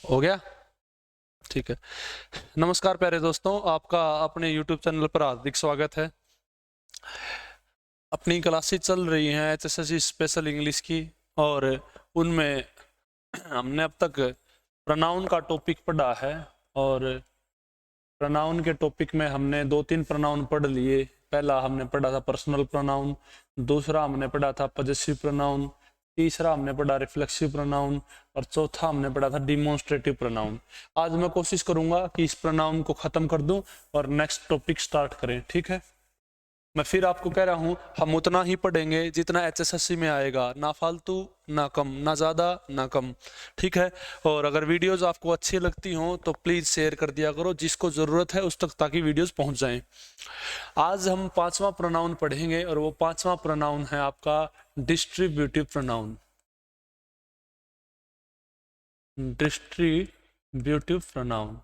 हो गया? ठीक है। नमस्कार प्यारे दोस्तों, आपका अपने YouTube चैनल पर हार्दिक स्वागत है। अपनी क्लासेस चल रही हैं HSSC स्पेशल इंग्लिश की, और उनमें हमने अब तक प्रोनाउन का टॉपिक पढ़ा है। और प्रोनाउन के टॉपिक में हमने 2-3 प्रोनाउन पढ़ लिए। पहला हमने पढ़ा था पर्सनल प्रोनाउन, दूसरा हमने पढ़ा था पॉजेसिव प्रोनाउन, तीसरा हमने पढ़ा रिफ्लेक्सिव प्रोनाउन, और चौथा हमने पढ़ा था डिमॉन्स्ट्रेटिव प्रोनाउन। आज मैं कोशिश करूंगा कि इस प्रोनाउन को खत्म कर दूं और नेक्स्ट टॉपिक स्टार्ट करें, ठीक है। मैं फिर आपको कह रहा हूं, हम उतना ही पढ़ेंगे जितना HSSC में आएगा, ना फालतू ना कम, ना ज़्यादा ना कम, ठीक है। और अगर वीडियोस आपको अच्छी लगती हों तो प्लीज़ शेयर कर दिया करो जिसको ज़रूरत है उस तक, ताकि वीडियोस पहुंच जाएं। आज हम 5वां प्रोनाउन पढ़ेंगे, और वो 5वां प्रोनाउन है आपका डिस्ट्रीब्यूटिव प्रोनाउन। डिस्ट्रीब्यूटिव प्रोनाउन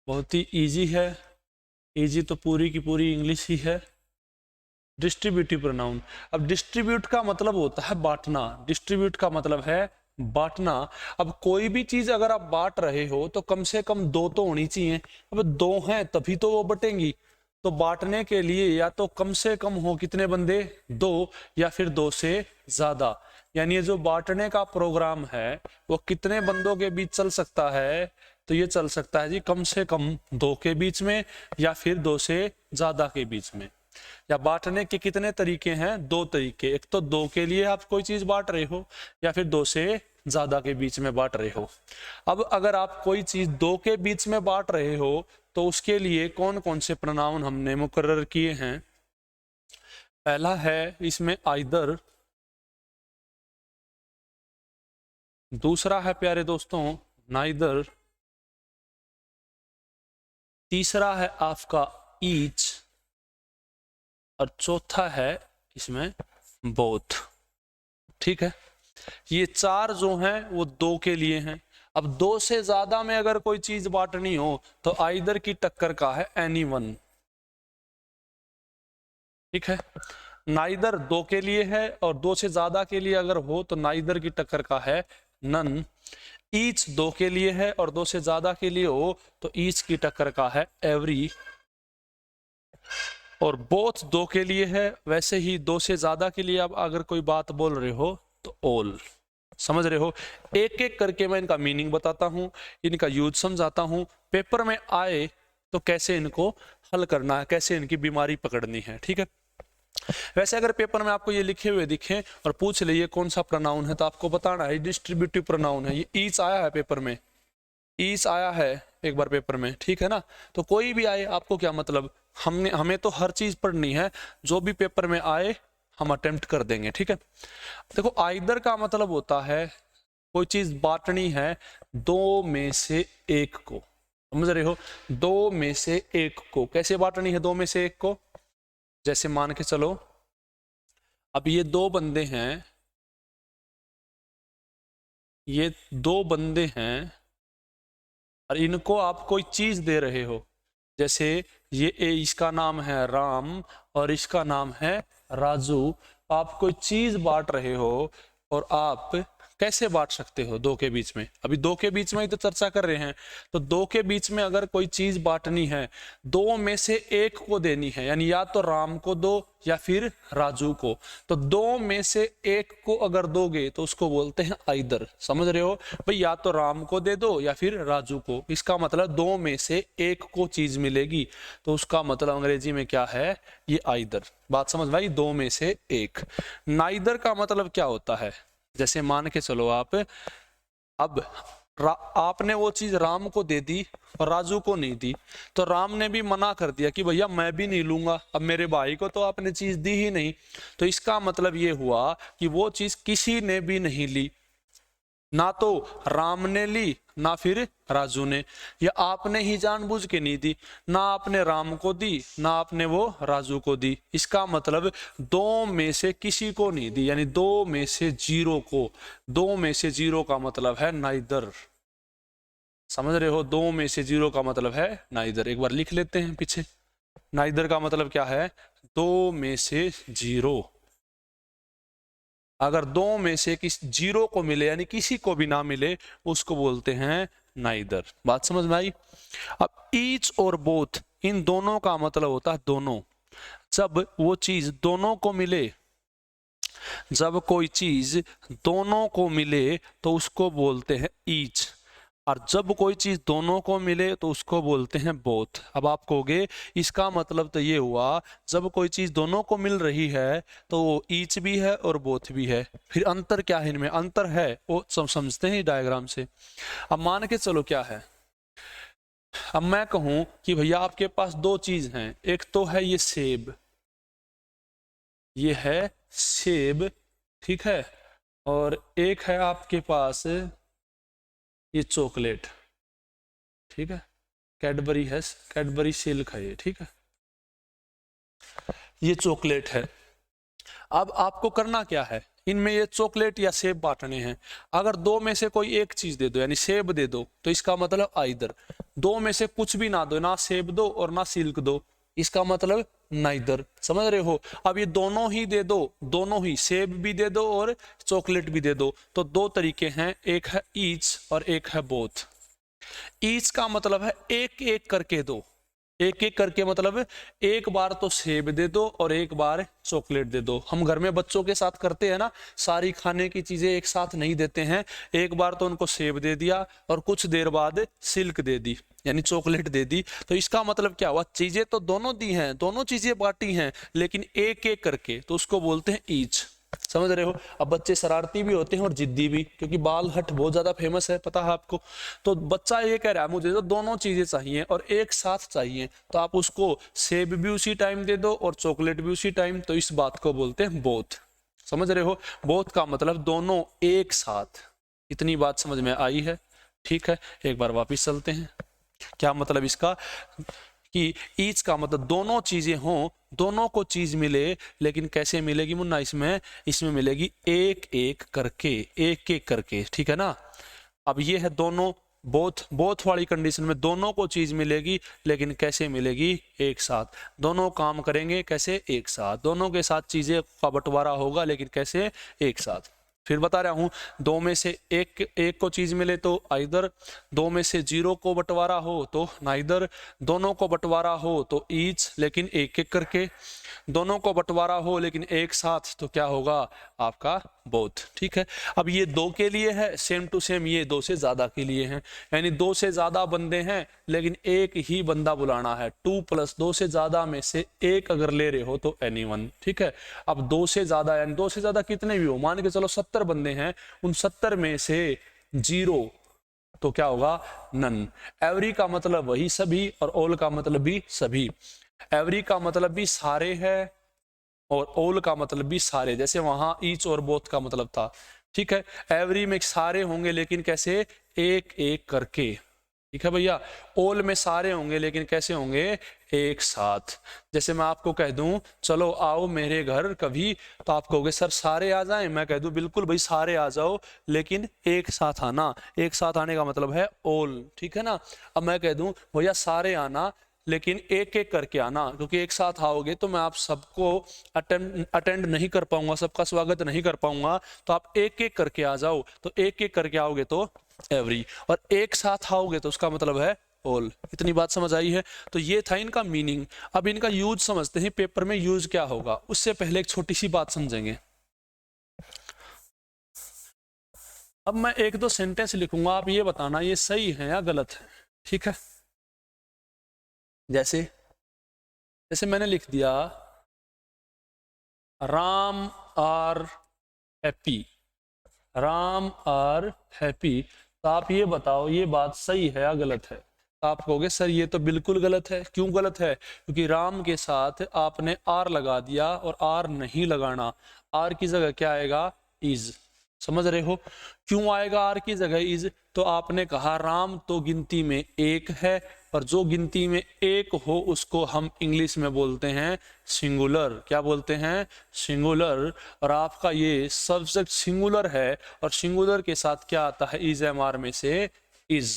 बहुत ही ईजी है। ईजी तो पूरी की पूरी इंग्लिश ही है। डिस्ट्रीब्यूटिव प्रोनाउन, अब डिस्ट्रीब्यूट का मतलब होता है बांटना। डिस्ट्रीब्यूट का मतलब है बांटना। अब कोई भी चीज अगर आप बांट रहे हो तो कम से कम 2 तो होनी चाहिए। अब 2 हैं तभी तो वो बटेंगी। तो बांटने के लिए या तो कम से कम हो कितने बंदे, 2, या फिर 2 से ज्यादा। यानी ये जो बांटने का प्रोग्राम है वो कितने बंदों के बीच चल सकता है, तो ये चल सकता है जी कम से कम 2 के बीच में, या फिर 2 से ज्यादा के बीच में। या बांटने के कितने तरीके हैं? 2 तरीके। एक तो 2 के लिए आप कोई चीज बांट रहे हो, या फिर 2 से ज्यादा के बीच में बांट रहे हो। अब अगर आप कोई चीज 2 के बीच में बांट रहे हो तो उसके लिए कौन कौन से प्रोनाउन हमने मुकर्रर किए हैं? पहला है इसमें आइदर, दूसरा है प्यारे दोस्तों नाइदर, तीसरा है आपका ईच, और चौथा है इसमें बोथ, ठीक है। ये 4 जो हैं वो 2 के लिए हैं। अब 2 से ज्यादा में अगर कोई चीज बांटनी हो तो आइदर की टक्कर का है एनीवन, ठीक है। नाइदर 2 के लिए है, और 2 से ज्यादा के लिए अगर हो तो नाइदर की टक्कर का है नन। ईच 2 के लिए है और 2 से ज्यादा के लिए हो तो ईच की टक्कर का है एवरी। और बोथ 2 के लिए है, वैसे ही 2 से ज्यादा के लिए आप अगर कोई बात बोल रहे हो तो ऑल। समझ रहे हो? एक एक करके मैं इनका मीनिंग बताता हूं, इनका यूज समझाता हूं। पेपर में आए तो कैसे इनको हल करना है, कैसे इनकी बीमारी पकड़नी है, ठीक है। वैसे अगर पेपर में आपको ये लिखे हुए दिखे और पूछ ले ये कौन सा प्रोनाउन है, तो आपको बताना है डिस्ट्रीब्यूटिव प्रोनाउन है। ये ईच आया है पेपर में, ईच आया है एक बार पेपर में, ठीक है ना। तो कोई भी आए, आपको क्या मतलब, हमें तो हर चीज पढ़नी है। जो भी पेपर में आए हम अटेम्प्ट कर देंगे, ठीक है। देखो आइदर का मतलब होता है कोई चीज बांटनी है 2 में से 1 को। समझ रहे हो? 2 में से 1 को कैसे बांटनी है? 2 में से 1 को जैसे मान के चलो, अब ये 2 बंदे हैं, ये 2 बंदे हैं, और इनको आप कोई चीज दे रहे हो। जैसे ये इसका नाम है राम और इसका नाम है राजू। आप कोई चीज बांट रहे हो, और आप कैसे बांट सकते हो 2 के बीच में? अभी 2 के बीच में ही तो चर्चा कर रहे हैं। तो 2 के बीच में अगर कोई चीज बांटनी है, 2 में से 1 को देनी है, यानी या तो राम को दो या फिर राजू को। तो 2 में से 1 को अगर दोगे तो उसको बोलते हैं आइदर। समझ रहे हो भाई? या तो राम को दे दो या फिर राजू को। इसका मतलब 2 में से 1 को चीज मिलेगी, तो उसका मतलब अंग्रेजी में क्या है? ये आइदर। बात समझ भाई? 2 में से 1। नाइदर का मतलब क्या होता है? जैसे मान के चलो आप, अब आपने वो चीज राम को दे दी और राजू को नहीं दी, तो राम ने भी मना कर दिया कि भैया मैं भी नहीं लूंगा, अब मेरे भाई को तो आपने चीज दी ही नहीं। तो इसका मतलब ये हुआ कि वो चीज किसी ने भी नहीं ली, ना तो राम ने ली ना फिर राजू ने, या आपने ही जानबूझ के नहीं दी, ना आपने राम को दी ना आपने वो राजू को दी। इसका मतलब 2 में से किसी को नहीं दी, यानी 2 में से 0 को। 2 में से 0 का मतलब है नाइदर। समझ रहे हो? 2 में से 0 का मतलब है नाइदर। एक बार लिख लेते हैं पीछे, नाइदर का मतलब क्या है? 2 में से 0। अगर 2 में से किसी 0 को मिले, यानी किसी को भी ना मिले, उसको बोलते हैं नाइदर। बात समझ में आई? अब ईच और बोथ, इन दोनों का मतलब होता है दोनों। जब वो चीज दोनों को मिले, जब कोई चीज दोनों को मिले तो उसको बोलते हैं ईच, और जब कोई चीज दोनों को मिले तो उसको बोलते हैं बोथ। अब आप कहोगे इसका मतलब तो ये हुआ जब कोई चीज दोनों को मिल रही है तो वो ईच भी है और बोथ भी है, फिर अंतर क्या है इनमें? अंतर है वो समझते हैं डायग्राम से। अब मान के चलो क्या है, अब मैं कहूं कि भैया आपके पास दो चीज हैं, एक तो है ये सेब, ये है सेब, ठीक है, और एक है आपके पास ये चॉकलेट, ठीक है, कैडबरी है, कैडबरी सिल्क है ये, ठीक है, ये चॉकलेट है। अब आपको करना क्या है, इनमें ये चॉकलेट या सेब बांटने हैं। अगर दो में से कोई एक चीज दे दो, यानी सेब दे दो, तो इसका मतलब आइदर। दो में से कुछ भी ना दो, ना सेब दो और ना सिल्क दो, इसका मतलब नाइदर। समझ रहे हो? अब ये दोनों ही दे दो, दोनों ही, सेब भी दे दो और चॉकलेट भी दे दो, तो दो तरीके हैं, एक है ईच और एक है बोथ। ईच का मतलब है एक एक करके दो, एक एक करके मतलब एक बार तो सेब दे दो और एक बार चॉकलेट दे दो। हम घर में बच्चों के साथ करते हैं ना, सारी खाने की चीजें एक साथ नहीं देते हैं, एक बार तो उनको सेब दे दिया और कुछ देर बाद सिल्क दे दी, यानी चॉकलेट दे दी। तो इसका मतलब क्या हुआ, चीजें तो दोनों दी हैं, दोनों चीजें बांटी हैं, लेकिन एक एक करके, तो उसको बोलते हैं ईच। समझ रहे हो? अब बच्चे शरारती भी होते हैं और जिद्दी भी, क्योंकि बाल हट बहुत ज्यादा फेमस है, पता है आपको। तो बच्चा ये कह रहा है मुझे तो दोनों चीजें चाहिए और एक साथ चाहिए, तो आप उसको सेब भी उसी टाइम दे दो और चॉकलेट भी उसी टाइम, तो इस बात को बोलते हैं बोथ। समझ रहे हो? बोथ का मतलब दोनों एक साथ। इतनी बात समझ में आई है? ठीक है, एक बार वापिस चलते हैं। क्या मतलब इसका, कि ईच का मतलब दोनों चीजें हों, दोनों को चीज मिले, लेकिन कैसे मिलेगी मुन्ना? इसमें इसमें मिलेगी एक एक करके, एक एक करके, ठीक है ना। अब ये है दोनों, बोथ, बोथ वाली कंडीशन में दोनों को चीज मिलेगी, लेकिन कैसे मिलेगी? एक साथ। दोनों काम करेंगे कैसे? एक साथ। दोनों के साथ चीजें का बंटवारा होगा, लेकिन कैसे? एक साथ। फिर बता रहा हूं, दो में से एक को चीज मिले तो आइदर, दो में से जीरो को बंटवारा हो तो नाइदर, दोनों को बंटवारा हो तो ईच, लेकिन एक एक करके, दोनों को बंटवारा हो लेकिन एक साथ, तो क्या होगा? आपका बोथ। ठीक है, अब ये दो के लिए है, सेम टू सेम ये दो से ज्यादा के लिए है, यानी दो से ज्यादा बंदे हैं लेकिन एक ही बंदा बुलाना है। 2 + 2 से ज्यादा में से एक अगर ले रहे हो तो एनीवन। ठीक है, अब दो से ज्यादा, यानी दो से ज्यादा कितने भी हो, मान के चलो 70 बंदे हैं, उन 70 में से 0, तो क्या होगा? नन। एवरी का मतलब वही सभी, और ऑल का मतलब भी सभी। एवरी का मतलब भी सारे है और ऑल का मतलब भी सारे, जैसे वहां ईच और बोथ का मतलब था। ठीक है, एवरी में सारे होंगे लेकिन कैसे? एक एक करके। ठीक है भैया, ऑल में सारे होंगे लेकिन कैसे होंगे? एक साथ। जैसे मैं आपको कह दूं चलो आओ मेरे घर कभी, तो आप कहोगे सर सारे आ जाएं, मैं कह दूं बिल्कुल भाई सारे आ जाओ, लेकिन एक साथ आना। एक साथ आने का मतलब है ऑल। ठीक है ना। अब मैं कह दूं भैया सारे आना, लेकिन एक एक करके आना, क्योंकि एक साथ आओगे तो मैं आप सबको अटेंड नहीं कर पाऊंगा, सबका स्वागत नहीं कर पाऊंगा, तो आप एक एक करके आ जाओ। तो एक एक करके आओगे तो एवरी, और एक साथ आओगे तो उसका मतलब है ऑल। इतनी बात समझ आई है? तो ये था इनका मीनिंग। अब इनका यूज समझते हैं, पेपर में यूज क्या होगा। उससे पहले एक छोटी सी बात समझेंगे। अब मैं एक दो सेंटेंस लिखूंगा, आप ये बताना ये सही है या गलत है। ठीक है, जैसे जैसे मैंने लिख दिया Ram are happy, Ram are happy, तो आप ये बताओ ये बात सही है या गलत है। तो आप कहोगे सर ये तो बिल्कुल गलत है। क्यों गलत है? क्योंकि राम के साथ आपने आर लगा दिया, और आर नहीं लगाना। आर की जगह क्या आएगा? इज। समझ रहे हो? क्यों आएगा आर की जगह इज? तो आपने कहा राम तो गिनती में एक है, और जो गिनती में एक हो उसको हम इंग्लिश में बोलते हैं सिंगुलर। क्या बोलते हैं? सिंगुलर। और आपका ये सब्जेक्ट सिंगुलर है, और सिंगुलर के साथ क्या आता है? इज एम आर में से इज।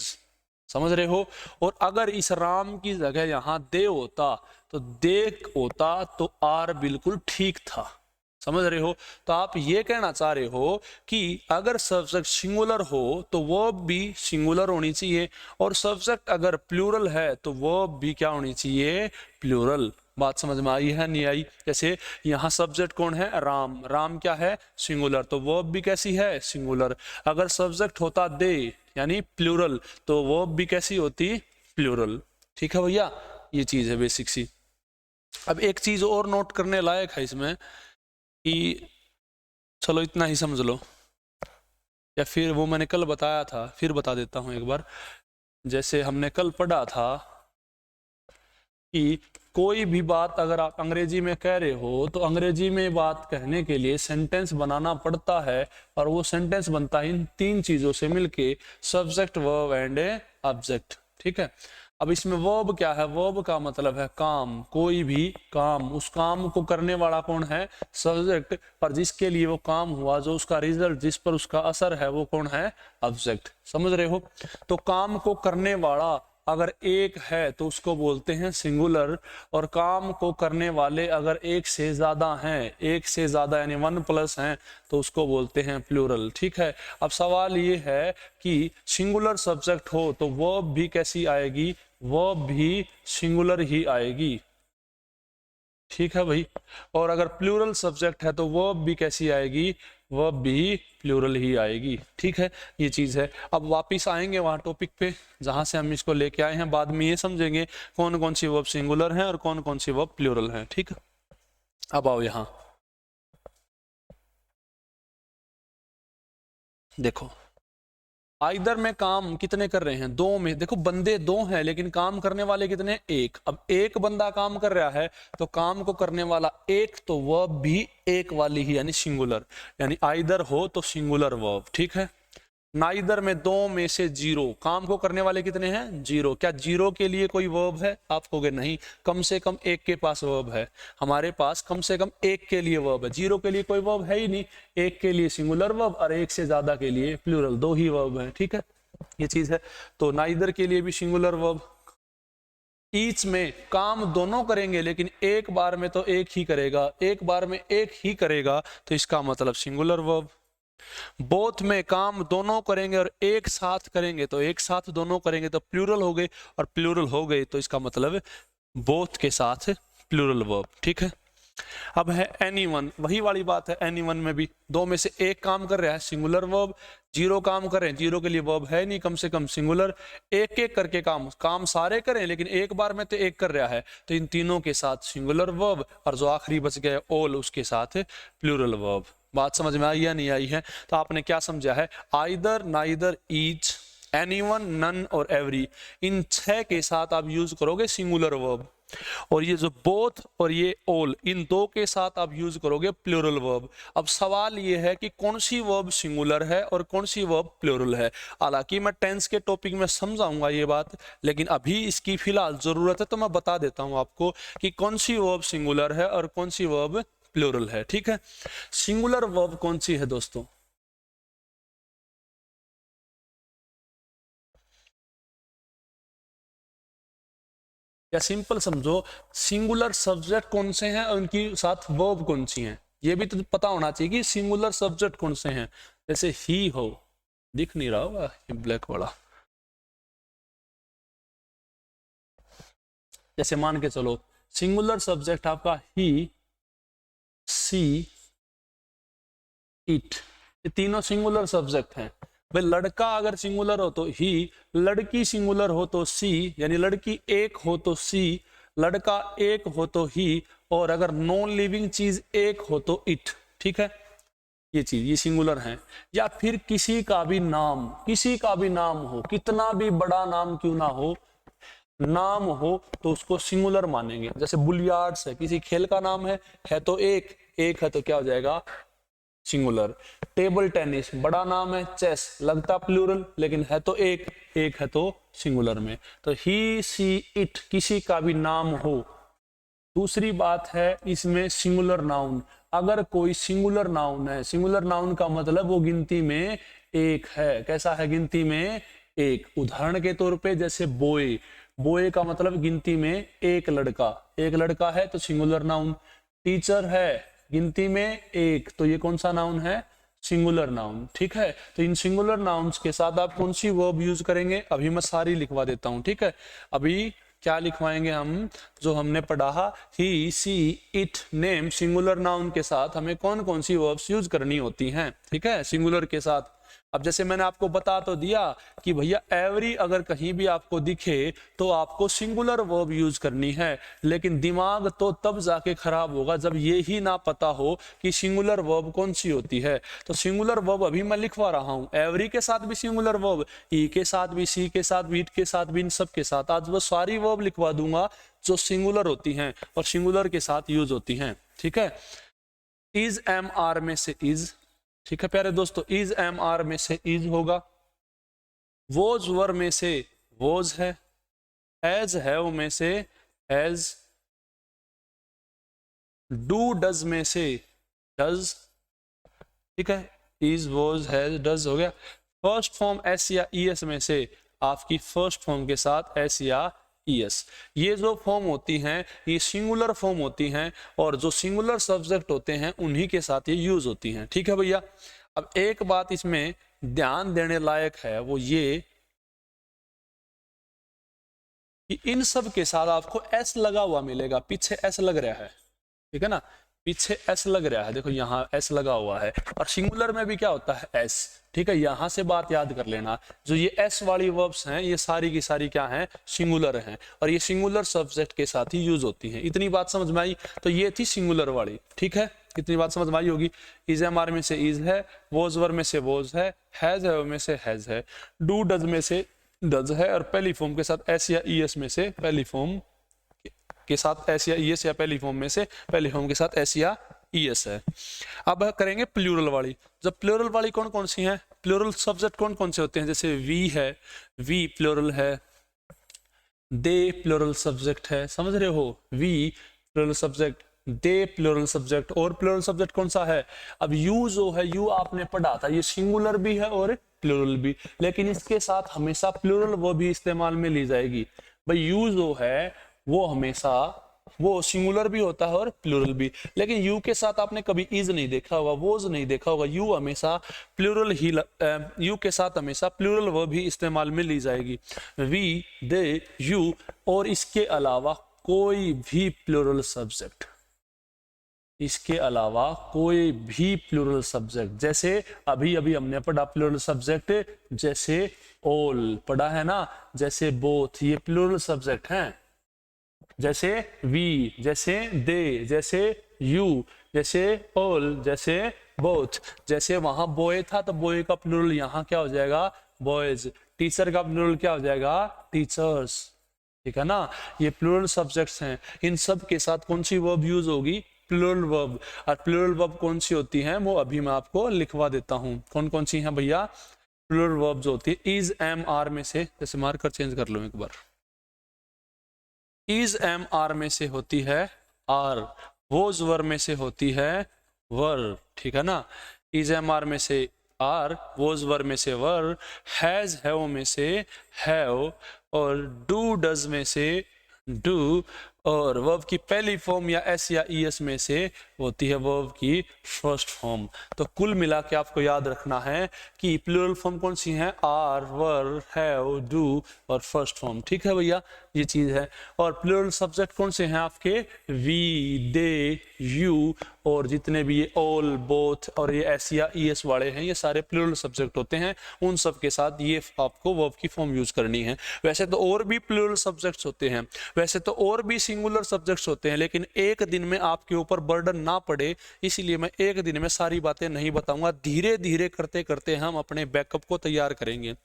समझ रहे हो? और अगर इस राम की जगह यहां दे होता, तो दे होता तो आर बिल्कुल ठीक था। समझ रहे हो? तो आप ये कहना चाह रहे हो कि अगर सब्जेक्ट सिंगुलर हो तो वर्ब भी सिंगुलर होनी चाहिए, और सब्जेक्ट अगर प्लूरल है तो वर्ब भी क्या होनी चाहिए? प्लूरल। बात समझ में आई है नहीं आई? जैसे यहाँ सब्जेक्ट कौन है? राम। राम क्या है? सिंगुलर, तो वर्ब भी कैसी है? सिंगुलर। अगर सब्जेक्ट होता दे यानी प्लूरल, तो वर्ब भी कैसी होती? प्लूरल। ठीक है भैया, ये चीज है बेसिक सी। अब एक चीज और नोट करने लायक है इसमें कि चलो इतना ही समझ लो, या फिर वो मैंने कल बताया था फिर बता देता हूं एक बार। जैसे हमने कल पढ़ा था कि कोई भी बात अगर आप अंग्रेजी में कह रहे हो तो अंग्रेजी में बात कहने के लिए सेंटेंस बनाना पड़ता है, और वो सेंटेंस बनता है इन तीन चीजों से मिलके, सब्जेक्ट, वर्ब एंड ऑब्जेक्ट। ठीक है, अब इसमें वर्ब क्या है? वर्ब का मतलब है काम, कोई भी काम, उस काम को करने वाला कौन है? सब्जेक्ट, पर जिसके लिए वो काम हुआ, जो उसका रिजल्ट, जिस पर उसका असर है, वो कौन है? ऑब्जेक्ट। समझ रहे हो? तो काम को करने वाला अगर एक है तो उसको बोलते हैं सिंगुलर, और काम को करने वाले अगर एक से ज्यादा हैं, एक से ज्यादा यानी 1+ हैं, तो उसको बोलते हैं प्लूरल। ठीक है, अब सवाल ये है कि सिंगुलर सब्जेक्ट हो तो वर्ब भी कैसी आएगी? वर्ब भी सिंगुलर ही आएगी। ठीक है भाई, और अगर प्लूरल सब्जेक्ट है तो वर्ब भी कैसी आएगी? वर्ब भी प्लूरल ही आएगी। ठीक है, ये चीज है। अब वापिस आएंगे वहां टॉपिक पे जहां से हम इसको लेके आए हैं, बाद में ये समझेंगे कौन कौन सी वर्ब सिंगुलर है और कौन कौन सी वर्ब प्लूरल है। ठीक है, अब आओ यहां देखो, आइदर में काम कितने कर रहे हैं? दो में। देखो बंदे दो हैं लेकिन काम करने वाले कितने? एक। अब एक बंदा काम कर रहा है तो काम को करने वाला एक, तो वर्ब भी एक वाली ही यानी सिंगुलर, यानी आइदर हो तो सिंगुलर वर्ब। ठीक है, नाइदर में दो में से जीरो, काम को करने वाले कितने हैं? जीरो। क्या जीरो के लिए कोई वर्ब है? आप कहोगे नहीं, कम से कम एक के पास वर्ब है। हमारे पास कम से कम एक के लिए वर्ब है, जीरो के लिए कोई वर्ब है ही नहीं। एक के लिए सिंगुलर वर्ब और एक से ज्यादा के लिए प्लूरल, दो ही वर्ब है। ठीक है, ये चीज है। तो नाइदर के लिए भी सिंगुलर वर्ब। ईच में काम दोनों करेंगे लेकिन एक बार में तो एक ही करेगा, एक बार में एक ही करेगा, तो इसका मतलब सिंगुलर वर्ब। बोथ में काम दोनों करेंगे और एक साथ करेंगे, तो एक साथ दोनों करेंगे तो प्लूरल हो गए, और प्लूरल हो गए तो इसका मतलब बोथ के साथ प्लूरल वर्ब। ठीक है, अब है एनीवन, वही वाली बात है। एनीवन में भी दो में से एक काम कर रहा है, सिंगुलर वर्ब। जीरो काम कर रहे हैं, जीरो के लिए वर्ब है नहीं, कम से कम सिंगुलर। एक एक करके काम सारे करें लेकिन एक बार में तो एक कर रहा है, तो इन तीनों के साथ सिंगुलर वर्ब, और जो आखिरी बच गया ऑल, उसके साथ प्लूरल वर्ब। बात समझ में आई या नहीं आई है? तो आपने क्या समझा है? Either, neither, each, anyone, none और एवरी, इन 6 के साथ आप यूज करोगे सिंगुलर वर्ब, और ये जो बोथ और ये ऑल, इन दो के साथ आप यूज करोगे प्लूरल वर्ब। अब सवाल ये है कि कौन सी वर्ब सिंगुलर है और कौन सी वर्ब प्लूरल है। हालांकि मैं टेंस के टॉपिक में समझाऊंगा ये बात, लेकिन अभी इसकी फिलहाल जरूरत है तो मैं बता देता हूं आपको कि कौन सी वर्ब सिंगुलर है और कौन सी वर्ब प्लूरल है। ठीक है, सिंगुलर वर्ब कौन सी है दोस्तों? या सिंपल समझो, सिंगुलर सब्जेक्ट कौन से हैं और उनकी साथ वर्ब कौन सी हैं, ये भी तो पता होना चाहिए कि सिंगुलर सब्जेक्ट कौन से हैं। जैसे ही हो, दिख नहीं रहा होगा ये ब्लैक वाला, जैसे मान के चलो सिंगुलर सब्जेक्ट आपका ही, सी, इट, ये तीनों सिंगुलर सब्जेक्ट हैं। भाई लड़का अगर सिंगुलर हो तो ही, लड़की सिंगुलर हो तो सी, यानी लड़की एक हो तो सी, लड़का एक हो तो ही, और अगर नॉन लिविंग चीज एक हो तो इट। ठीक है, ये चीज, ये सिंगुलर है। या फिर किसी का भी नाम, किसी का भी नाम हो, कितना भी बड़ा नाम क्यों ना हो, नाम हो तो उसको सिंगुलर मानेंगे। जैसे बुलियार्ड्स है, किसी खेल का नाम है तो एक, एक है तो क्या हो जाएगा? सिंगुलर। टेबल टेनिस बड़ा नाम है, चेस लगता प्लूरल लेकिन है तो एक, एक है तो सिंगुलर में। तो ही, सी, इट, किसी का भी नाम हो। दूसरी बात है इसमें सिंगुलर नाउन, अगर कोई सिंगुलर नाउन है, सिंगुलर नाउन का मतलब वो गिनती में एक है। कैसा है? गिनती में एक। उदाहरण के तौर पे जैसे बॉय, बॉय का मतलब गिनती में एक लड़का, एक लड़का है तो सिंगुलर नाउन। टीचर है गिनती में एक, तो ये कौन सा नाउन है? Singular noun. ठीक है, तो इन सिंगुलर नाउन्स के साथ आप कौन सी वर्ब यूज करेंगे? अभी मैं सारी लिखवा देता हूं। ठीक है, अभी क्या लिखवाएंगे हम? जो हमने पढ़ा ही, सी, इट, नेम, सिंगुलर नाउन के साथ हमें कौन कौन सी वर्ब्स यूज करनी होती हैं। ठीक है, सिंगुलर के साथ। अब जैसे मैंने आपको बता तो दिया कि भैया एवरी अगर कहीं भी आपको दिखे तो आपको सिंगुलर वर्ब यूज करनी है, लेकिन दिमाग तो तब जाके खराब होगा जब ये ही ना पता हो कि सिंगुलर वर्ब कौन सी होती है। तो सिंगुलर वर्ब अभी मैं लिखवा रहा हूं, एवरी के साथ भी सिंगुलर वर्ब, ई के साथ भी, सी के साथ भी, इट के साथ भी, इन सब के साथ आज वो सारी वर्ब लिखवा दूंगा जो सिंगुलर होती हैं और सिंगुलर के साथ यूज होती हैं। ठीक है, इज, एम, आर में से इज। ठीक है प्यारे दोस्तों, इज, एम, आर में से इज होगा, वोज, वर में से वोज है, हैज, हैव में से हैज, डू, डज में से डज। ठीक है, इज, वोज, हैज, डज हो गया। फर्स्ट फॉर्म एस या ई एस में से आपकी फर्स्ट फॉर्म के साथ एस या ई एस। ये जो फॉर्म होती हैं ये सिंगुलर फॉर्म होती हैं और जो सिंगुलर सब्जेक्ट होते हैं उन्हीं के साथ ये यूज होती हैं। ठीक है भैया, अब एक बात इसमें ध्यान देने लायक है वो ये कि इन सब के साथ आपको एस लगा हुआ मिलेगा, पीछे एस लग रहा है। ठीक है ना, पीछे एस लग रहा है, देखो यहाँ एस लगा हुआ है। और सिंगुलर में भी क्या होता है? एस। ठीक है, यहां से बात याद कर लेना, जो ये एस वाली वर्ब्स हैं ये सारी की सारी क्या हैं? सिंगुलर हैं और ये सिंगुलर सब्जेक्ट के साथ ही यूज होती हैं। इतनी बात समझ में आई? तो ये थी सिंगुलर वाली। ठीक है, इतनी बात समझ में आई होगी। इज, एम, आर में से इज है, वोज, वर में से वोज है, हैज, हैव में से हैज है, डू, डज में से डज है और पहली फॉर्म के साथ एस या ई एस में से पहली फॉर्म के साथ एस या ई एस या पहली फॉर्म में से पहली फॉर्म के साथ एस या ई एस है। अब करेंगे प्लूरल वाली। जब प्लूरल वाली कौन कौन सी हैं? प्लूरल सब्जेक्ट कौन कौन से होते हैं? जैसे वी है, वी प्लूरल है, दे प्लूरल सब्जेक्ट है, समझ रहे हो? We plural subject, they plural subject. और प्लूरल सब्जेक्ट कौन सा है? अब यू जो है, यू आपने पढ़ा था, ये सिंगुलर भी है और प्लूरल भी, लेकिन इसके साथ हमेशा प्लूरल वो भी इस्तेमाल में ली जाएगी। भाई यू जो है वो हमेशा वो सिंगुलर भी होता है और प्लूरल भी, लेकिन यू के साथ आपने कभी इज नहीं देखा होगा, वोज नहीं देखा होगा। यू हमेशा प्लूरल ही, यू के साथ हमेशा प्लूरल वो भी इस्तेमाल में ली जाएगी। वी, दे, यू और इसके अलावा कोई भी प्लूरल सब्जेक्ट, इसके अलावा कोई भी प्लूरल सब्जेक्ट, जैसे अभी अभी हमने पढ़ा प्लूरल सब्जेक्ट, जैसे ऑल पढ़ा है ना, जैसे बोथ, ये प्लूरल सब्जेक्ट हैं। जैसे वी, जैसे दे, जैसे यू, जैसे ऑल, जैसे बोथ। जैसे वहां बॉय था तो बॉय का प्लूरल यहाँ क्या हो जाएगा? बॉयज। टीचर का प्लूरल क्या हो जाएगा? टीचर्स। ठीक है ना, ये प्लूरल सब्जेक्ट्स हैं। इन सब के साथ कौन सी वर्ब यूज होगी? Plural verb. और प्लूरल वर्ब कौन सी होती हैं वो अभी मैं आपको लिखवा देता हूं। कौन कौन सी हैं भैया प्लूरल वर्ब जो होती है? इज, एम, आर में से, जैसे मार्कर चेंज कर लो एक बार, इज, एम, आर में से होती है आर, वोज, वर में से होती है वर। ठीक है ना, इज, एम, आर में से आर, वोज, वर में से वर, हैज, हैव में से हैव और डू, डज में से डू और वर्ब की पहली फॉर्म या एस या ई एस में से होती है वर्ब की फर्स्ट फॉर्म। तो कुल मिला के आपको याद रखना है कि प्लूरल फॉर्म कौन सी हैं? आर, वर, हैव, डू और फर्स्ट फॉर्म। ठीक है भैया, ये चीज है। और प्लूरल सब्जेक्ट कौन से हैं आपके? वी, दे, यू और जितने भी ये ऑल, बोथ और ये एस या ई एस वाले हैं, ये सारे प्लूरल सब्जेक्ट होते हैं। उन सब के साथ ये आपको वर्ब की फॉर्म यूज करनी है। वैसे तो और भी प्लूरल सब्जेक्ट्स होते हैं, वैसे तो और भी सिंगुलर सब्जेक्ट्स होते हैं, लेकिन एक दिन में आपके ऊपर बर्डन ना पड़े इसलिए मैं एक दिन में सारी बातें नहीं बताऊंगा। धीरे धीरे करते करते हम अपने बैकअप को तैयार करेंगे।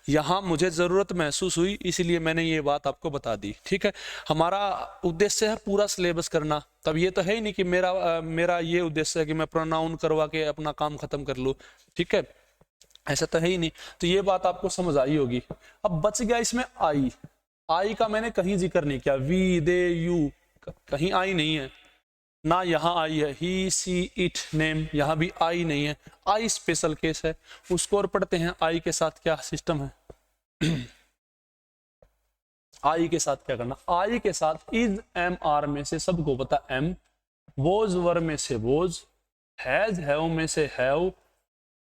यहाँ मुझे जरूरत महसूस हुई इसलिए मैंने ये बात आपको बता दी। ठीक है, हमारा उद्देश्य है पूरा सिलेबस करना। तब ये तो है ही नहीं कि मेरा ये उद्देश्य है कि मैं प्रोनाउन करवा के अपना काम खत्म कर लूँ। ठीक है, ऐसा तो है ही नहीं। तो ये बात आपको समझ आई होगी। अब बच गया इसमें आई। आई का मैंने कहीं जिक्र नहीं किया। वी, दे, यू कहीं आई नहीं है ना, यहाँ आई है। ही, सी, इट, नेम, यहाँ भी आई नहीं है। आई स्पेशल केस है, उसको और पढ़ते हैं। आई के साथ क्या सिस्टम है? आई के साथ क्या करना? आई के साथ इज, एम, आर में से सबको पता एम वोज वर में से वोज, हैज हैव में से हैव,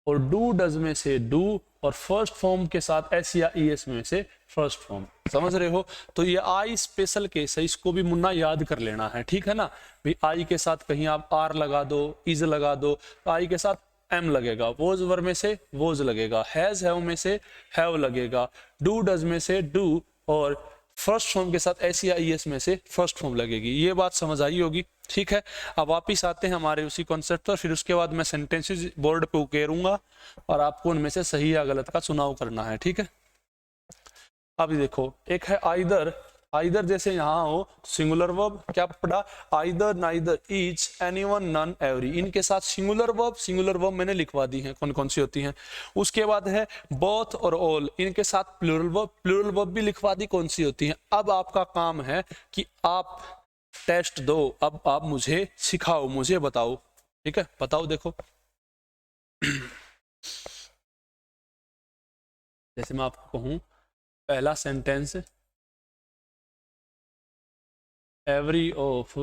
और डू डज में से डू, और फर्स्ट फॉर्म के साथ एस या ईएस में से फर्स्ट फॉर्म। समझ रहे हो? तो ये आई स्पेशल केस है, इसको भी मुन्ना याद कर लेना है, ठीक है ना भाई। आई के साथ कहीं आप आर लगा दो, इज लगा दो, तो आई के साथ एम लगेगा, वोज वर में से वोज लगेगा, हैज हैव में से हैव लगेगा, डू डज में से डू, और फर्स्ट फॉर्म के साथ एस या ईएस में से फर्स्ट फॉर्म लगेगी। ये बात समझ आई होगी, ठीक है। अब वापिस आते हैं हमारे उसी कॉन्सेप्ट पर, फिर उसके बाद मैं सेंटेंसेस बोर्ड पे उकेरूंगा और आपको उनमें से सही या गलत का चुनाव करना है, ठीक है। अब देखो, एक है आइदर, आइदर जैसे यहाँ हो सिंगुलर वर्ब, क्या पढ़ा, either, neither, each, anyone, none, every, इनके साथ सिंगुलर वर्ब मैंने लिखवा दी हैं कौन कौन सी होती हैं। उसके बाद है बोथ और ऑल, इनके साथ प्लूरल वर्ब भी लिखवा दी कौन सी होती हैं। अब आपका काम है कि आप टेस्ट दो, अब आप मुझे सिखाओ, मुझे बताओ, ठीक है, बताओ। देखो जैसे मैं आपको कहूं पहला sentence, every of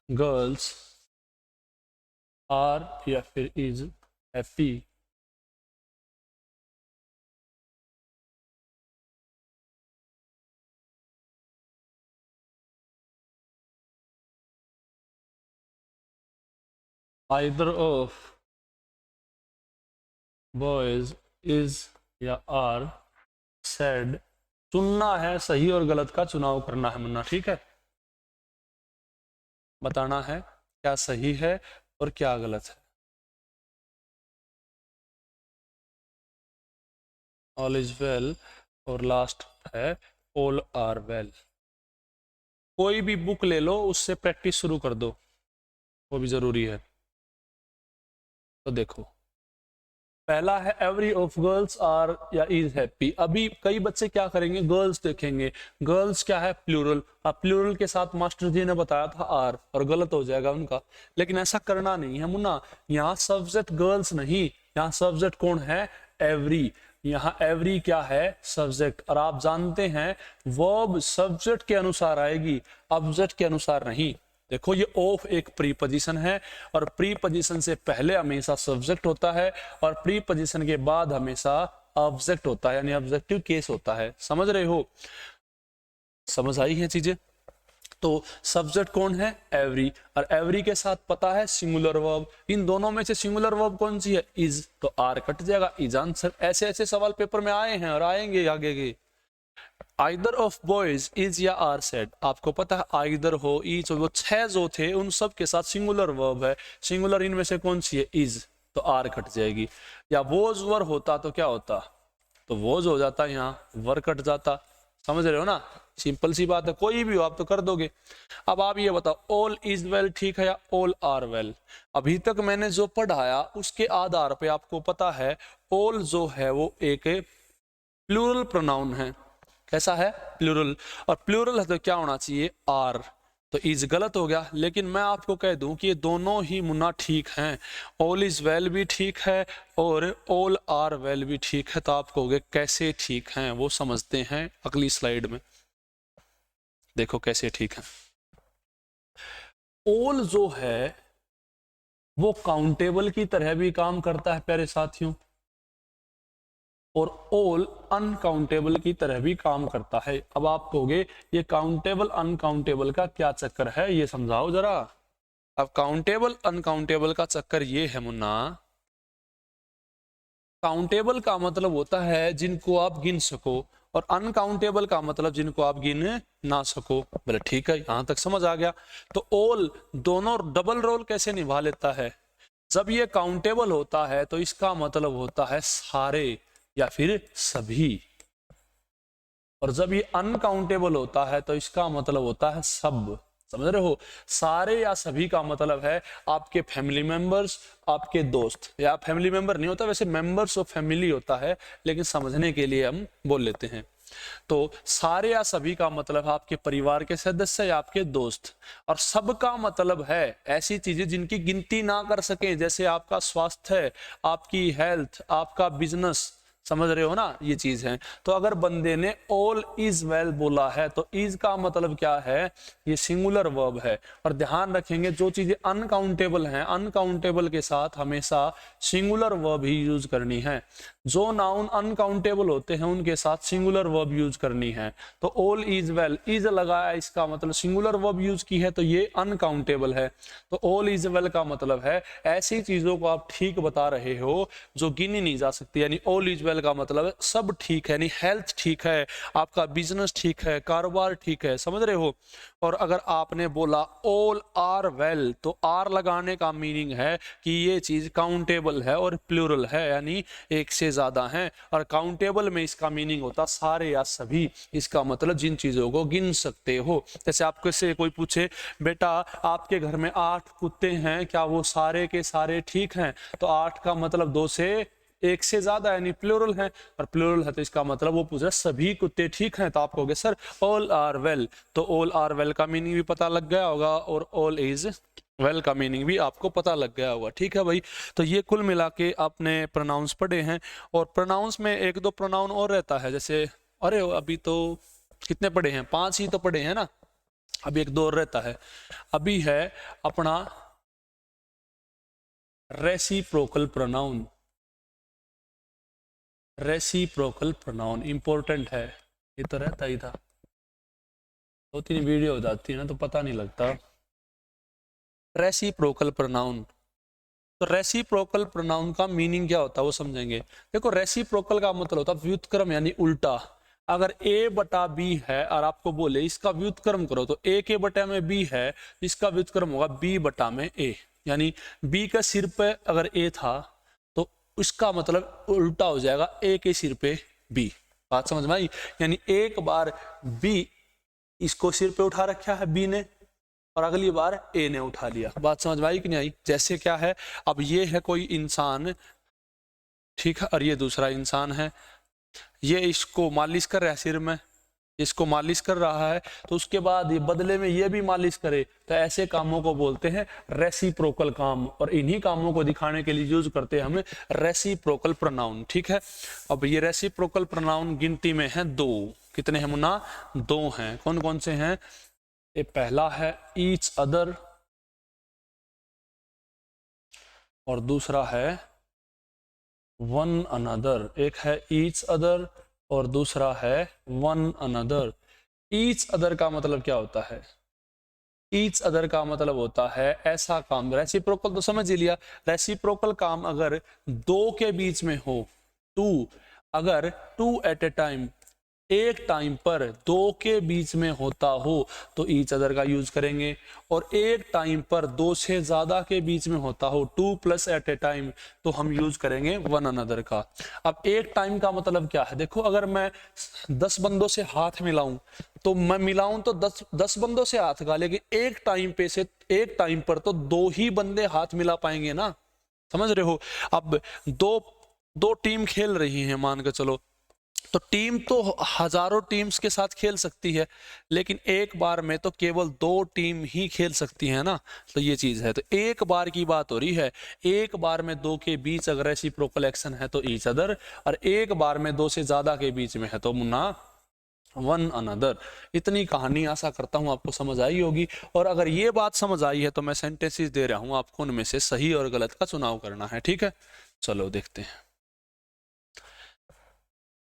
girls are या फिर is happy either of boys is या आर सैड। चुनना है, सही और गलत का चुनाव करना है मुन्ना, ठीक है। बताना है क्या सही है और क्या गलत है। ऑल इज वेल और लास्ट है ऑल आर वेल। कोई भी बुक ले लो, उससे प्रैक्टिस शुरू कर दो, वो भी जरूरी है। तो देखो पहला है एवरी ऑफ गर्ल्स आर या इज हैप्पी। अभी कई बच्चे क्या करेंगे, गर्ल्स देखेंगे, गर्ल्स क्या है प्लूरल, अब प्लूरल के साथ मास्टर जी ने बताया था आर, और गलत हो जाएगा उनका। लेकिन ऐसा करना नहीं है मुन्ना, यहाँ सब्जेक्ट गर्ल्स नहीं, यहाँ सब्जेक्ट कौन है, एवरी। यहाँ एवरी क्या है, सब्जेक्ट। और आप जानते हैं वर्ब सब्जेक्ट के अनुसार आएगी, ऑब्जेक्ट के अनुसार नहीं। देखो ये ऑफ एक प्रीपोजिशन है, और प्रीपोजिशन से पहले हमेशा सब्जेक्ट होता है, और प्रीपोजिशन के बाद हमेशा ऑब्जेक्ट होता है, यानी ऑब्जेक्टिव केस होता है। समझ रहे हो? समझ आई है चीजें? तो सब्जेक्ट कौन है, एवरी, और एवरी के साथ पता है सिंगुलर वर्ब। इन दोनों में से सिंगुलर वर्ब कौन सी है, इज, तो आर कट जाएगा, इज आंसर। ऐसे ऐसे सवाल पेपर में आए हैं और आएंगे आगे के। आइदर ऑफ बॉयज इज या आर सेड, आपको पता है आइदर हो, ईच हो, वो 6 जो थे उन सब के साथ सिंगुलर वर्ब है, सिंगुलर इनमें से कौन सी है, इज, तो आर कट जाएगी। या वोज वर होता तो क्या होता, तो वोज हो जाता, यहाँ वर कट जाता। समझ रहे हो ना, सिंपल सी बात है, कोई भी हो आप तो कर दोगे। अब आप ये बताओ ऑल इज वेल ठीक है या ऑल आर वेल। अभी तक मैंने जो पढ़ाया उसके आधार पे आपको पता है ऑल जो है वो एक प्लूरल प्रोनाउन है। कैसा है, प्लूरल, और प्लूरल है तो क्या होना चाहिए, आर। तो इज गलत हो गया, लेकिन मैं आपको कह दूं कि ये दोनों ही मुन्ना ठीक हैं, ऑल इज वेल भी ठीक है और ऑल आर वेल भी ठीक है। तो आप कहोगे कैसे ठीक हैं, वो समझते हैं अगली स्लाइड में। देखो कैसे ठीक है। ऑल जो है वो काउंटेबल की तरह भी काम करता है प्यारे साथियों, और ऑल अनकाउंटेबल की तरह भी काम करता है। अब आप कहोगे ये काउंटेबल अनकाउंटेबल का क्या चक्कर है, ये समझाओ जरा। अब काउंटेबल अनकाउंटेबल का चक्कर ये है मुन्ना, काउंटेबल का मतलब होता है जिनको आप गिन सको, और अनकाउंटेबल का मतलब जिनको आप गिन ना सको। बोले ठीक है, यहां तक समझ आ गया। तो ऑल दोनों डबल रोल कैसे निभा लेता है, जब ये काउंटेबल होता है तो इसका मतलब होता है सारे या फिर सभी, और जब ये अनकाउंटेबल होता है तो इसका मतलब होता है सब। समझ रहे हो, सारे या सभी का मतलब है आपके फैमिली मेंबर्स, आपके दोस्त, या फैमिली मेंबर नहीं होता वैसे, मेंबर्स ऑफ फैमिली होता है, लेकिन समझने के लिए हम बोल लेते हैं। तो सारे या सभी का मतलब है आपके परिवार के सदस्य या आपके दोस्त, और सब का मतलब है ऐसी चीजें जिनकी गिनती ना कर सके, जैसे आपका स्वास्थ्य, आपकी हेल्थ, आपका बिजनेस, समझ रहे हो ना, ये चीज है। तो अगर बंदे ने ऑल इज वेल बोला है तो इज का मतलब क्या है, ये सिंगुलर वर्ब है। और ध्यान रखेंगे जो चीजें अनकाउंटेबल हैं, अनकाउंटेबल के साथ हमेशा सिंगुलर वर्ब ही यूज करनी है। जो नाउन अनकाउंटेबल होते हैं उनके साथ सिंगुलर वर्ब यूज करनी है। तो ऑल इज वेल, इज लगाया इसका मतलब सिंगुलर वर्ब यूज की है तो ये अनकाउंटेबल है। तो ऑल इज वेल का मतलब है ऐसी चीजों को आप ठीक बता रहे हो जो गिनी नहीं जा सकती, यानी ऑल इज वेल का मतलब सब ठीक है, यानी हेल्थ ठीक है, आपका बिजनेस ठीक है, कारोबार ठीक है, समझ रहे हो। और अगर आपने बोला ऑल आर वेल तो आर लगाने का मीनिंग है कि ये चीज काउंटेबल है और प्लूरल है, यानी एक से ज्यादा है। और काउंटेबल में इसका मीनिंग होता सारे या सभी, इसका मतलब जिन चीजों को गिन सकते हो। जैसे आपको से कोई पूछे बेटा आपके घर में 8 कुत्ते हैं, क्या वो सारे के सारे ठीक हैं, तो 8 का मतलब 2 से एक से ज्यादा यानी प्लूरल है, और प्लूरल है तो इसका मतलब वो पूछ रहा है सभी कुत्ते ठीक हैं, तो आप कहोगे सर ऑल आर वेल। तो ऑल आर वेल का मीनिंग भी पता लग गया होगा और ऑल इज वेल का मीनिंग भी आपको पता लग गया होगा, ठीक है भाई। तो ये कुल मिला के आपने प्रोनाउंस पढ़े हैं। और प्रोनाउंस में एक दो प्रोनाउन और रहता है, जैसे अरे अभी तो कितने पढ़े हैं, 5 ही तो पढ़े हैं ना, अभी एक दो और रहता है। अभी है अपना reciprocal pronoun. Reciprocal pronoun important है, ये तो रहता ही था, 2-3 वीडियो हो जाती है ना तो पता नहीं लगता। रेसिप्रोकल प्रोनाउन, तो रेसिप्रोकल प्रोनाउन का मीनिंग क्या होता है वो समझेंगे। देखो रेसिप्रोकल का मतलब होता है व्युत्क्रम यानी उल्टा। अगर a बटा b है और आपको बोले इसका व्युत्क्रम करो तो a के बटा में b है, इसका व्युत्क्रम होगा b बटा में a, यानी b का सिर पे अगर a था तो उसका मतलब उल्टा हो जाएगा a के सिर पे b। बात समझ में आई, यानी एक बार b इसको सिर पे उठा रखा है b ने और अगली बार ए ने उठा लिया। बात समझ में आई कि नहीं आई। जैसे क्या है, अब ये है कोई इंसान, ठीक है, और ये दूसरा इंसान है, ये इसको मालिश कर रहा है सिर में, इसको मालिश कर रहा है, तो उसके बाद ये बदले में ये भी मालिश करे, तो ऐसे कामों को बोलते हैं रेसिप्रोकल काम। और इन्हीं कामों को दिखाने के लिए यूज करते हैं हम रेसिप्रोकल प्रोनाउन, ठीक है। अब ये रेसिप्रोकल प्रोनाउन गिनती में है 2, कितने हैं मुन्ना, 2 हैं। कौन कौन से हैं, ये पहला है ईच अदर और दूसरा है वन अनदर। एक है ईच अदर और दूसरा है वन अनदर। ईच अदर का मतलब क्या होता है, ईच अदर का मतलब होता है ऐसा काम, रेसिप्रोकल तो समझ ही लिया, रेसिप्रोकल काम अगर दो के बीच में हो, टू, अगर टू एट ए टाइम, एक टाइम पर दो के बीच में होता हो तो ईच अदर का यूज करेंगे। और एक टाइम पर दो से ज्यादा के बीच में होता हो, 2 प्लस एट ए टाइम, तो हम यूज करेंगे वन अनदर का। अब एक टाइम का मतलब क्या है, देखो अगर मैं 10 बंदों से हाथ मिलाऊं तो मैं मिलाऊं तो 10 बंदों से हाथ का, लेकिन एक टाइम पे से एक टाइम पर तो 2 ही बंदे हाथ मिला पाएंगे ना, समझ रहे हो। अब दो दो टीम खेल रही हैं मान के चलो, तो टीम तो हजारों टीम्स के साथ खेल सकती है, लेकिन एक बार में तो केवल 2 टीम ही खेल सकती है ना। तो ये चीज है, तो एक बार की बात हो रही है, एक बार में 2 के बीच अगर रेसिप्रोकल एक्शन है तो ईच अदर, और एक बार में 2 से ज्यादा के बीच में है तो मुन्ना वन अनदर। इतनी कहानी आशा करता हूं आपको समझ आई होगी। और अगर ये बात समझ आई है तो मैं सेंटेंसेस दे रहा हूं, आपको उनमें से सही और गलत का चुनाव करना है, ठीक है। चलो देखते हैं।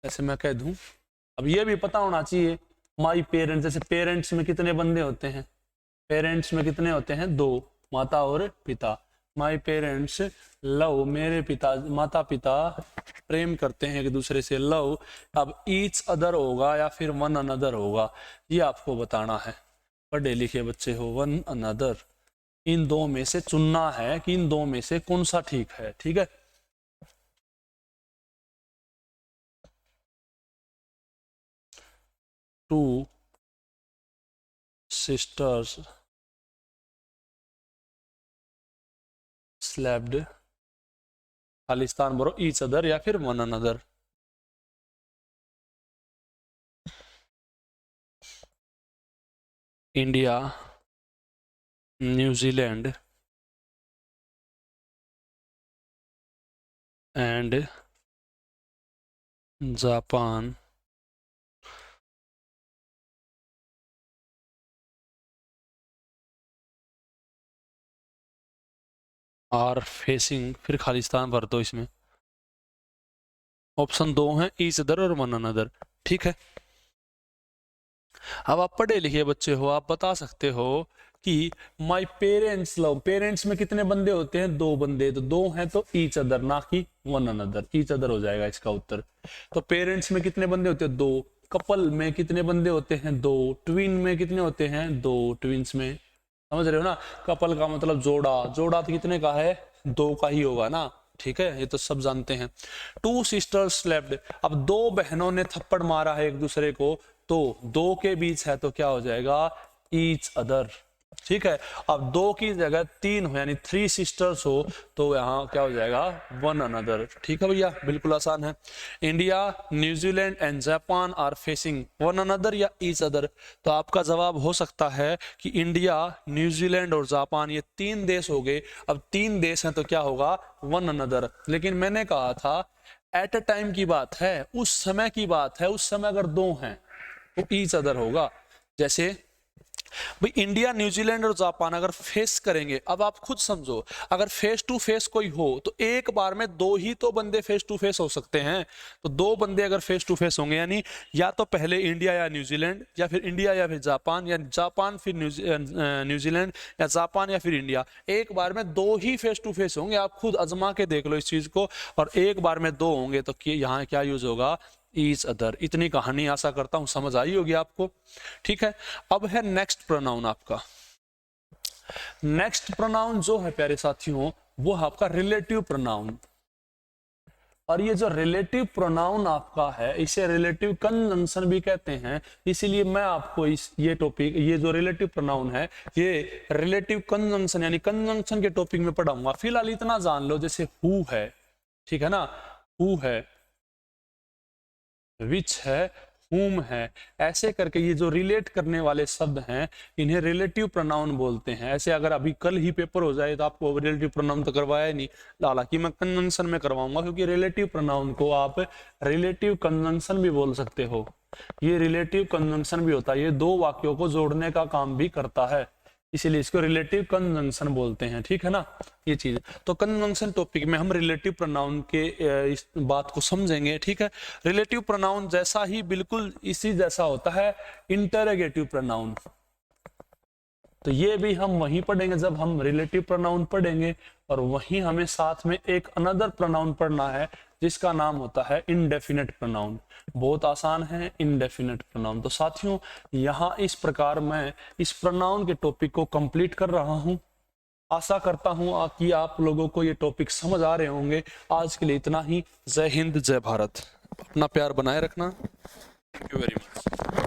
ऐसे मैं कह दूं, अब ये भी पता होना चाहिए माई पेरेंट्स, जैसे पेरेंट्स में कितने बंदे होते हैं, पेरेंट्स में कितने होते हैं, 2, माता और पिता। माई पेरेंट्स लव, मेरे पिता माता पिता प्रेम करते हैं एक दूसरे से, लव। अब ईच अदर होगा या फिर वन अनदर होगा, ये आपको बताना है, पढ़े लिखे बच्चे हो। वन अनदर, इन दो में से चुनना है कि इन दो में से कौन सा ठीक है, ठीक है। टू सिस्टर्स स्लैप्ड, खालिस्तान भरो, ईच अदर या फिर one another. India, New Zealand and Japan are facing, फिर खालिस्तान भर दो इसमें। ऑप्शन 2 है ईच अदर और वन अनदर। ठीक है, अब आप पढ़े लिखे बच्चे हो, आप बता सकते हो कि माई पेरेंट्स लव, पेरेंट्स में कितने बंदे होते हैं? 2 बंदे, तो 2 हैं तो ईच अदर, ना कि वन अनदर, ईच अदर हो जाएगा इसका उत्तर। तो पेरेंट्स में कितने बंदे होते हैं? 2। कपल में कितने बंदे होते हैं? 2। ट्विन में कितने होते हैं? 2। ट्विंस में, समझ रहे हो ना? कपल का मतलब जोड़ा, जोड़ा तो कितने का है? 2 का ही होगा ना। ठीक है, ये तो सब जानते हैं। 2 सिस्टर्स स्लेप्ड, अब 2 बहनों ने थप्पड़ मारा है एक दूसरे को, तो 2 के बीच है तो क्या हो जाएगा? Each other. ठीक है, अब 2 की जगह 3 हो, यानी 3 सिस्टर्स हो, तो यहाँ क्या हो जाएगा? One another. ठीक है भैया, बिल्कुल आसान है। India, New Zealand and Japan are facing one another या ईच अदर, तो आपका जवाब हो सकता है कि इंडिया, न्यूजीलैंड और जापान, ये 3 देश हो गए। अब 3 देश हैं तो क्या होगा? One another. लेकिन मैंने कहा था एट अ टाइम की बात है, उस समय की बात है, उस समय अगर 2 हैं तो ईच अदर होगा। जैसे भाई इंडिया, न्यूजीलैंड और जापान अगर फेस करेंगे, अब आप खुद समझो, अगर फेस टू फेस कोई हो तो एक बार में 2 ही तो बंदे फेस टू फेस हो सकते हैं। तो 2 बंदे अगर फेस टू फेस होंगे, यानी या तो पहले इंडिया या न्यूजीलैंड, या फिर इंडिया या फिर जापान, या जापान फिर न्यूजीलैंड, या जापान या फिर इंडिया, एक बार में 2 ही फेस टू फेस होंगे। आप खुद आजमा के देख लो इस चीज को। और एक बार में 2 होंगे तो यहाँ क्या यूज होगा? Each other. इतनी कहानी आशा करता हूं समझ आई होगी आपको। ठीक है, अब है नेक्स्ट प्रोनाउन आपका। नेक्स्ट प्रोनाउन जो है प्यारे साथियों, वो है आपका रिलेटिव प्रोनाउन। और ये जो रिलेटिव प्रोनाउन आपका है, इसे रिलेटिव कंजंक्शन भी कहते हैं। इसीलिए मैं आपको ये टॉपिक, ये जो रिलेटिव प्रोनाउन है, ये रिलेटिव कंजंक्शन यानी कंजंक्शन के टॉपिक में पढ़ाऊंगा। फिलहाल इतना जान लो, जैसे हु है, ठीक है ना, हु है, विच है, whom है, ऐसे करके ये जो रिलेट करने वाले शब्द हैं, इन्हें रिलेटिव प्रोनाउन बोलते हैं। ऐसे अगर अभी कल ही पेपर हो जाए तो आपको रिलेटिव प्रोनाउन तो करवाया नहीं, हालांकि मैं कंजंक्शन में करवाऊंगा, क्योंकि रिलेटिव प्रोनाउन को आप रिलेटिव कंजंक्शन भी बोल सकते हो। ये रिलेटिव कंजंक्शन भी होता है, ये 2 वाक्यों को जोड़ने का काम भी करता है, इसीलिए इसको रिलेटिव कंजंक्शन बोलते हैं। ठीक है ना, ये चीज। तो कंजंक्शन टॉपिक में हम रिलेटिव प्रोनाउन के इस बात को समझेंगे। ठीक है, रिलेटिव प्रोनाउन जैसा ही बिल्कुल इसी जैसा होता है इंटरोगेटिव प्रोनाउन। तो ये भी हम वहीं पढ़ेंगे जब हम रिलेटिव प्रोनाउन पढ़ेंगे, और वहीं हमें साथ में एक अनदर प्रोनाउन पढ़ना है जिसका नाम होता है इंडेफिनेट प्रोनाउन। बहुत आसान है इंडेफिनेट प्रोनाउन। तो साथियों, यहाँ इस प्रकार मैं इस प्रोनाउन के टॉपिक को कंप्लीट कर रहा हूँ। आशा करता हूँ कि आप लोगों को ये टॉपिक समझ आ रहे होंगे। आज के लिए इतना ही। जय हिंद, जय भारत। अपना प्यार बनाए रखना। Thank you very much.